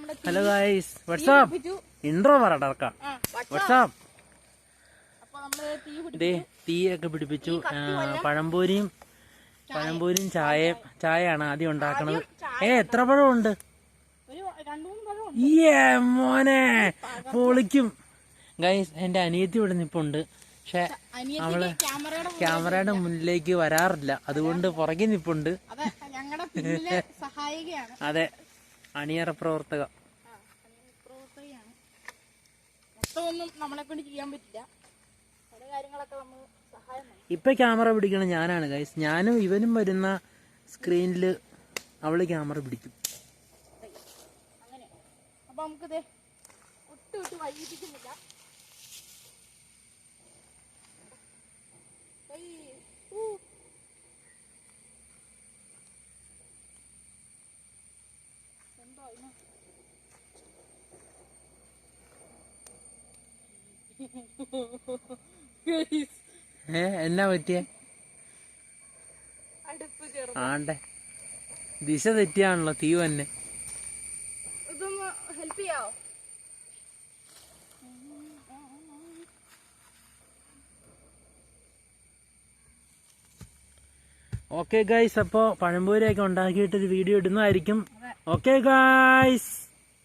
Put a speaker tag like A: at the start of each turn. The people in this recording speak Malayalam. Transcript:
A: ഹലോ ഗൈസ്, വാട്സാപ്പ് ഇൻട്രോ പറടക്ക. വാട്സാപ്പ് തീയൊക്കെ പിടിപ്പിച്ചു. പഴംപൊരിയും ചായയാണ് ആദ്യം ഉണ്ടാക്കണത്. എത്ര പഴമുണ്ട്? മോനെ പൊളിക്കും ഗൈസ്. എന്റെ അനിയത്തി ഇവിടെ നിപ്പുണ്ട്. പക്ഷെ അവള് ക്യാമറയുടെ മുന്നിലേക്ക് വരാറില്ല, അതുകൊണ്ട് പുറകെ നിപ്പുണ്ട്. അതെ, അണിയറ പ്രവർത്തക. ഇപ്പൊ ക്യാമറ പിടിക്കണം ഞാനാണ് ഗൈസ്. ഞാനും ഇവനും വരുന്ന സ്ക്രീനില് അവള് ക്യാമറ പിടിക്കും.
B: അപ്പൊ നമുക്കിത് ഒട്ടും വൈകിപ്പിക്കുന്നില്ല.
A: എന്നാ പറ്റിയ ആണ്ടെ ദിശ തെറ്റിയാണല്ലോ തീ തന്നെ.
B: ഇതൊന്ന് ഹെൽപ്പ് ചെയ്യാവോ?
A: ഓക്കെ ഗൈസ്, അപ്പോ പഴംപൊരിയൊക്കെ ഉണ്ടാക്കിയിട്ടൊരു വീഡിയോ ഇടുന്നതായിരിക്കും. Okay guys.